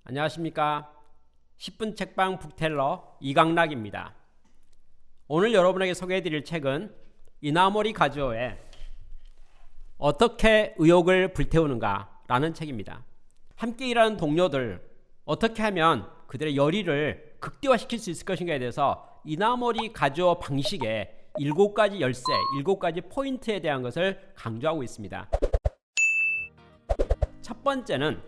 안녕하십니까. 10분 책방 북텔러 이강락입니다. 오늘 여러분에게 소개해드릴 책은 이나모리 가즈오의 어떻게 의욕을 불태우는가 라는 책입니다. 함께 일하는 동료들 어떻게 하면 그들의 열의를 극대화시킬 수 있을 것인가에 대해서 이나모리 가즈오 방식의 7가지 열쇠, 7가지 포인트에 대한 것을 강조하고 있습니다. 첫 번째는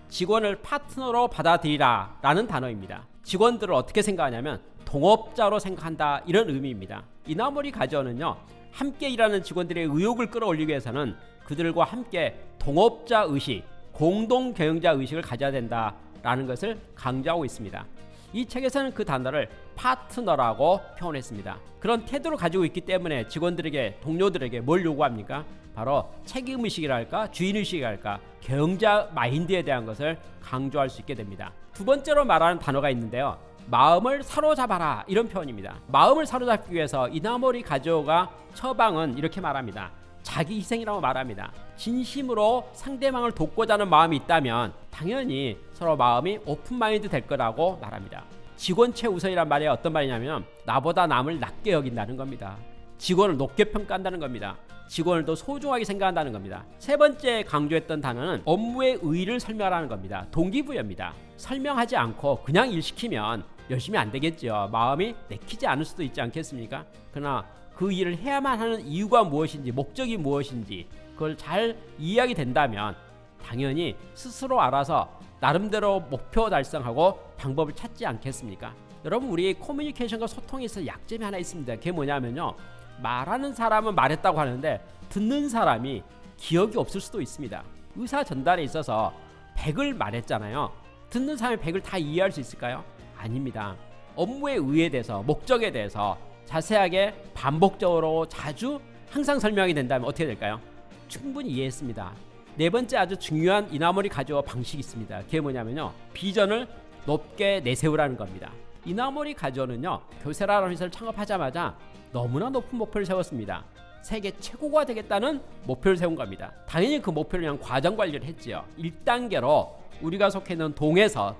직원을 파트너로 받아들이라 라는 단어입니다. 직원들을 어떻게 생각하냐면 동업자로 생각한다, 이런 의미입니다. 이나모리 가즈오는요, 함께 일하는 직원들의 의욕을 끌어올리기 위해서는 그들과 함께 동업자 의식, 공동 경영자 의식을 가져야 된다라는 것을 강조하고 있습니다. 이 책에서는 그 단어를 파트너라고 표현했습니다. 그런 태도를 가지고 있기 때문에 직원들에게, 동료들에게 뭘 요구합니까? 바로 책임의식이랄까, 주인의식이랄까, 경영자 마인드에 대한 것을 강조할 수 있게 됩니다. 두 번째로 말하는 단어가 있는데요, 마음을 사로잡아라, 이런 표현입니다. 마음을 사로잡기 위해서 이나모리 가즈오가 처방은 이렇게 말합니다. 자기 희생이라고 말합니다. 진심으로 상대방을 돕고자 하는 마음이 있다면 당연히 서로 마음이 오픈마인드 될 거라고 말합니다. 직원 최우선이란 말이 어떤 말이냐면 나보다 남을 낮게 여긴다는 겁니다. 직원을 높게 평가한다는 겁니다. 직원을 더 소중하게 생각한다는 겁니다. 세 번째 강조했던 단어는 업무의 의의를 설명하라는 겁니다. 동기부여입니다. 설명하지 않고 그냥 일 시키면 열심히 안 되겠죠. 마음이 내키지 않을 수도 있지 않겠습니까? 그러나 그 일을 해야만 하는 이유가 무엇인지, 목적이 무엇인지 그걸 잘 이해하게 된다면 당연히 스스로 알아서 나름대로 목표 달성하고 방법을 찾지 않겠습니까? 여러분, 우리 커뮤니케이션과 소통에서 약점이 하나 있습니다. 그게 뭐냐면요, 말하는 사람은 말했다고 하는데 듣는 사람이 기억이 없을 수도 있습니다. 의사 전달에 있어서 100을 말했잖아요. 듣는 사람이 100을 다 이해할 수 있을까요? 아닙니다. 업무의 의의에 대해서, 목적에 대해서 자세하게 반복적으로 자주 항상 설명이 된다면 어떻게 될까요? 충분히 이해했습니다. 네 번째 아주 중요한 이나모리 가즈오 방식이 있습니다. 그게 뭐냐면요, 비전을 높게 내세우라는 겁니다. 이나모리 가즈오는요, 교세라라는 회사를 창업하자마자 너무나 높은 목표를 세웠습니다. 세계 최고가 되겠다는 목표를 세운 겁니다. 당연히 그 목표를 그냥 과정 관리를 했지요. 1단계로 우리가 속해 있는 동네에서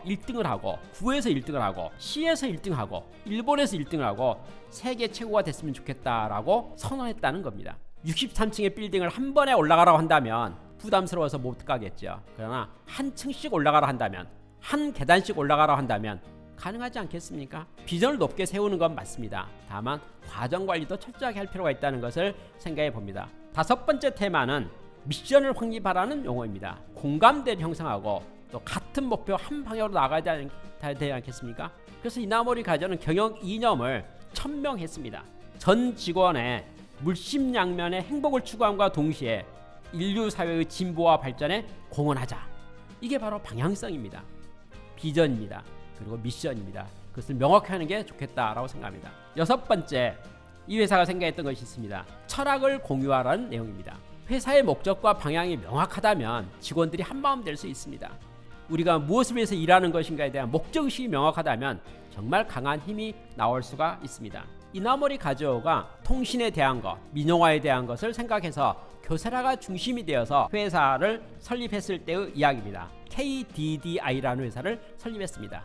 1등을 하고, 구에서 1등을 하고, 시에서 1등 하고, 일본에서 1등을 하고 세계 최고가 됐으면 좋겠다라고 선언했다는 겁니다. 63층의 빌딩을 한 번에 올라가라고 한다면 부담스러워서 못 가겠죠. 그러나 한 층씩 올라가라 한다면, 한 계단씩 올라가라 한다면 가능하지 않겠습니까? 비전을 높게 세우는 건 맞습니다. 다만 과정 관리도 철저하게 할 필요가 있다는 것을 생각해 봅니다. 다섯 번째 테마는 미션을 확립하라는 용어입니다. 공감대를 형성하고 또 같은 목표 한 방향으로 나가야 되지 않겠습니까? 그래서 이나모리 가즈오는 경영 이념을 천명했습니다. 전 직원의 물심양면의 행복을 추구함과 동시에 인류 사회의 진보와 발전에 공헌하자. 이게 바로 방향성입니다. 비전입니다. 그리고 미션입니다. 그것을 명확히 하는 게 좋겠다라고 생각합니다. 여섯 번째, 이 회사가 생각했던 것이 있습니다. 철학을 공유하라는 내용입니다. 회사의 목적과 방향이 명확하다면 직원들이 한마음 될 수 있습니다. 우리가 무엇을 위해서 일하는 것인가에 대한 목적의식이 명확하다면 정말 강한 힘이 나올 수가 있습니다. 이나모리 가즈오가 통신에 대한 것, 민영화에 대한 것을 생각해서 교세라가 중심이 되어서 회사를 설립했을 때의 이야기입니다. KDDI라는 회사를 설립했습니다.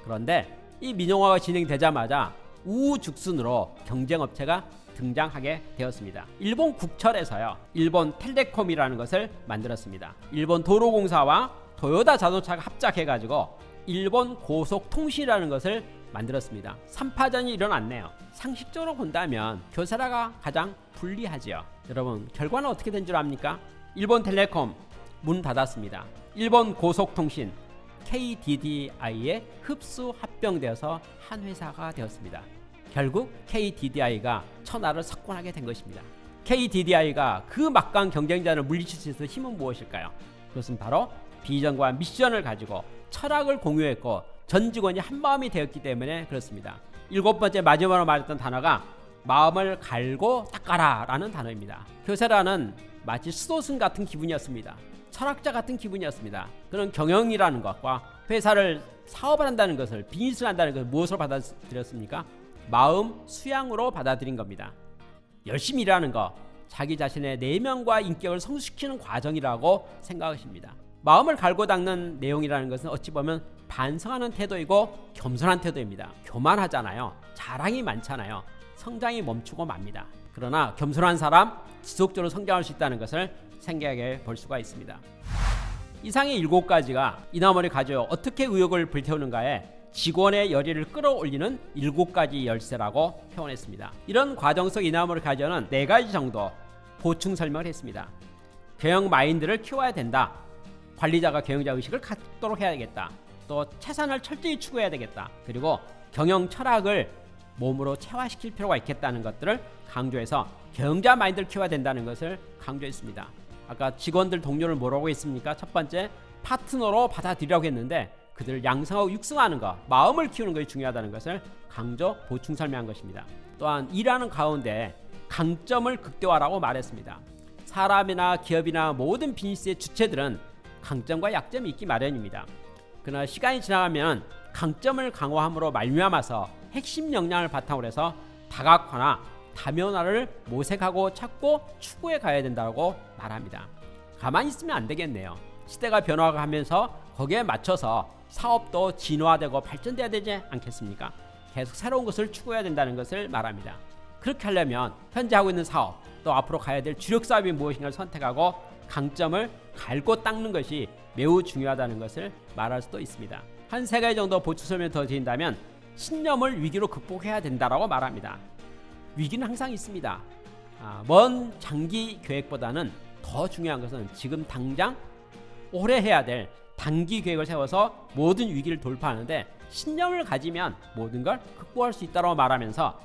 그런데 이 민영화가 진행되자마자 우후죽순으로 경쟁업체가 등장하게 되었습니다. 일본 국철에서요, 일본 텔레콤이라는 것을 만들었습니다. 일본 도로공사와 도요타 자동차가 합작해가지고 일본 고속통신이라는 것을 만들었습니다. 3파전이 일어났네요. 상식적으로 본다면 교세라가 가장 불리하지요. 여러분, 결과는 어떻게 된 줄 압니까? 일본 텔레콤 문 닫았습니다. 일본 고속통신 KDDI에 흡수 합병되어서 한 회사가 되었습니다. 결국 KDDI가 천하를 석권하게 된 것입니다. KDDI가 그 막강 경쟁자를 물리칠 수 있는 힘은 무엇일까요? 그것은 바로 비전과 미션을 가지고 철학을 공유했고 전 직원이 한마음이 되었기 때문에 그렇습니다. 일곱 번째, 마지막으로 말했던 단어가 마음을 갈고 닦아라 라는 단어입니다. 교세라는 마치 수도승 같은 기분이었습니다. 철학자 같은 기분이었습니다. 그런 경영이라는 것과 회사를 사업을 한다는 것을, 비즈니스를 한다는 것을 무엇으로 받아들였습니까? 마음 수양으로 받아들인 겁니다. 열심히 일하는 것, 자기 자신의 내면과 인격을 성숙시키는 과정이라고 생각하십니다. 마음을 갈고 닦는 내용이라는 것은 어찌 보면 반성하는 태도이고 겸손한 태도입니다. 교만하잖아요. 자랑이 많잖아요. 성장이 멈추고 맙니다. 그러나 겸손한 사람 지속적으로 성장할 수 있다는 것을 생각해 볼 수가 있습니다. 이상의 7가지가 이나머리 가져요 어떻게 의욕을 불태우는가에 직원의 열의를 끌어올리는 7가지 열쇠라고 표현했습니다. 이런 과정 속 이나머리 가져는 4가지 정도 보충 설명을 했습니다. 경영 마인드를 키워야 된다. 관리자가 경영자 의식을 갖도록 해야겠다. 또 최선을 철저히 추구해야 되겠다. 그리고 경영 철학을 몸으로 체화시킬 필요가 있겠다는 것들을 강조해서 경영자 마인드를 키워야 된다는 것을 강조했습니다. 아까 직원들 동료를 뭐라고 했습니까? 첫 번째 파트너로 받아들이라고 했는데 그들을 양성하고 육성하는 것, 마음을 키우는 것이 중요하다는 것을 강조 보충 설명한 것입니다. 또한 일하는 가운데 강점을 극대화라고 말했습니다. 사람이나 기업이나 모든 비즈니스의 주체들은 강점과 약점이 있기 마련입니다. 그러나 시간이 지나가면 강점을 강화함으로 말미암아서 핵심 역량을 바탕으로 해서 다각화나 다면화를 모색하고 찾고 추구해 가야 된다고 말합니다. 가만히 있으면 안 되겠네요. 시대가 변화하면서 거기에 맞춰서 사업도 진화되고 발전돼야 되지 않겠습니까? 계속 새로운 것을 추구해야 된다는 것을 말합니다. 그렇게 하려면 현재 하고 있는 사업 또 앞으로 가야 될 주력 사업이 무엇인가를 선택하고 강점을 갈고 닦는 것이 매우 중요하다는 것을 말할 수도 있습니다. 한 3가지 정도 보충 설명을 더 드린다면 신념을 위기로 극복해야 된다고 말합니다. 위기는 항상 있습니다. 먼 장기 계획보다는 더 중요한 것은 지금 당장 올해 해야 될 단기 계획을 세워서 모든 위기를 돌파하는데 신념을 가지면 모든 걸 극복할 수 있다고 말하면서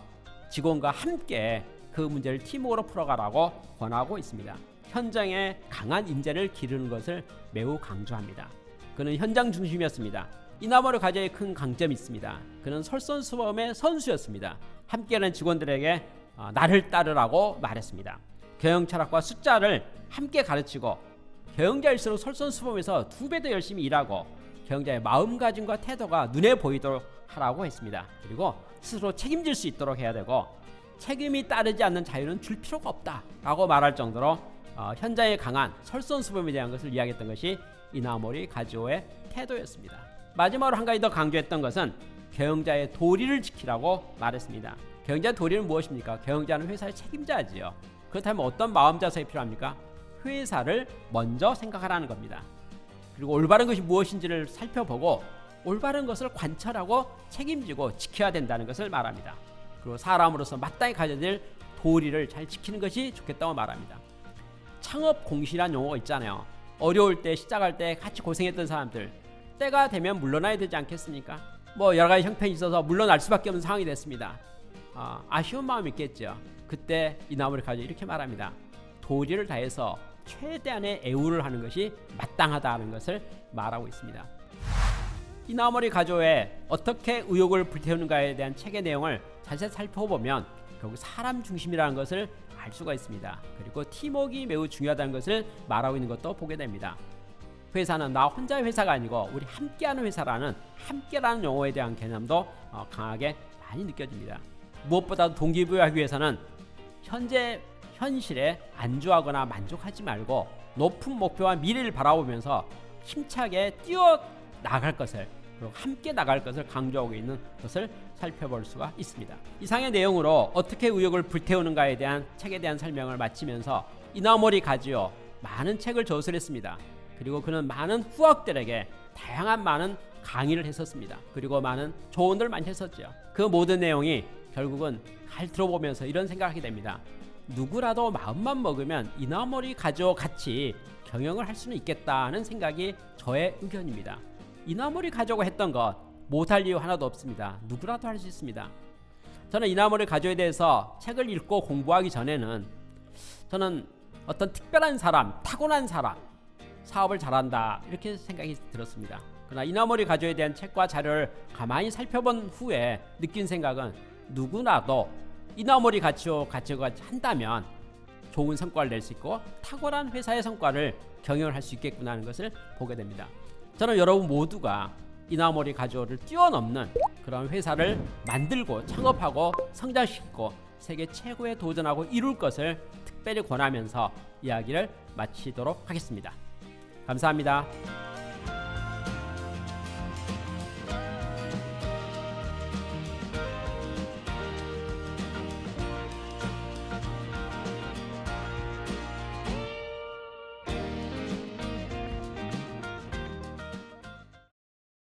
직원과 함께 그 문제를 팀워크로 풀어가라고 권하고 있습니다. 현장에 강한 인재를 기르는 것을 매우 강조합니다. 그는 현장 중심이었습니다. 이나머리 가져의 큰 강점이 있습니다. 그는 솔선수범의 선수였습니다. 함께하는 직원들에게 나를 따르라고 말했습니다. 경영 철학과 숫자를 함께 가르치고 경영자일수록 솔선수범해서 2배 더 열심히 일하고 경영자의 마음가짐과 태도가 눈에 보이도록 하라고 했습니다. 그리고 스스로 책임질 수 있도록 해야 되고 책임이 따르지 않는 자유는 줄 필요가 없다라고 말할 정도로 현장에 강한 솔선수범에 대한 것을 이야기했던 것이 이나모리 가즈오의 태도였습니다. 마지막으로 한 가지 더 강조했던 것은 경영자의 도리를 지키라고 말했습니다. 경영자의 도리는 무엇입니까? 경영자는 회사의 책임자지요. 그렇다면 어떤 마음자세가 필요합니까? 회사를 먼저 생각하라는 겁니다. 그리고 올바른 것이 무엇인지를 살펴보고 올바른 것을 관찰하고 책임지고 지켜야 된다는 것을 말합니다. 그리고 사람으로서 마땅히 가져야 될 도리를 잘 지키는 것이 좋겠다고 말합니다. 창업 공시란 용어가 있잖아요. 어려울 때 시작할 때 같이 고생했던 사람들 때가 되면 물러나야 되지 않겠습니까? 여러 가지 형편이 있어서 물러날 수밖에 없는 상황이 됐습니다. 아쉬운 마음이 있겠죠. 그때 이나모리 가지오 이렇게 말합니다. 도리를 다해서 최대한의 애우를 하는 것이 마땅하다는 것을 말하고 있습니다. 이나모리 가지오의 어떻게 의욕을 불태우는가에 대한 책의 내용을 자세히 살펴보면 결국 사람 중심이라는 것을 알 수가 있습니다. 그리고 팀워크가 매우 중요하다는 것을 말하고 있는 것도 보게 됩니다. 회사는 나 혼자의 회사가 아니고 우리 함께하는 회사라는 함께라는 용어에 대한 개념도 강하게 많이 느껴집니다. 무엇보다도 동기부여하기 위해서는 현실에 안주하거나 만족하지 말고 높은 목표와 미래를 바라보면서 힘차게 뛰어나갈 것을 그리고 함께 나갈 것을 강조하고 있는 것을 살펴볼 수가 있습니다. 이상의 내용으로 어떻게 의욕을 불태우는가에 대한 책에 대한 설명을 마치면서 이나모리 가지오 많은 책을 저술했습니다. 그리고 그는 많은 후학들에게 다양한 많은 강의를 했었습니다. 그리고 많은 조언들을 많이 했었죠. 그 모든 내용이 결국은 잘 들어보면서 이런 생각하게 됩니다. 누구라도 마음만 먹으면 이나모리 가지오 같이 경영을 할 수는 있겠다는 생각이 저의 의견입니다. 이나모리 가지오가 했던 것 못할 이유 하나도 없습니다. 누구라도 할 수 있습니다. 저는 이나모리 가지오에 대해서 책을 읽고 공부하기 전에는 저는 어떤 특별한 사람, 타고난 사람, 사업을 잘한다 이렇게 생각이 들었습니다. 그러나 이나모리 가지오에 대한 책과 자료를 가만히 살펴본 후에 느낀 생각은 누구나도 이나모리 가지오가 한다면 좋은 성과를 낼 수 있고 탁월한 회사의 성과를 경영을 할 수 있겠구나 하는 것을 보게 됩니다. 저는 여러분 모두가 이나모리 가지오를 뛰어넘는 그런 회사를 만들고 창업하고 성장시키고 세계 최고에 도전하고 이룰 것을 특별히 권하면서 이야기를 마치도록 하겠습니다. 감사합니다.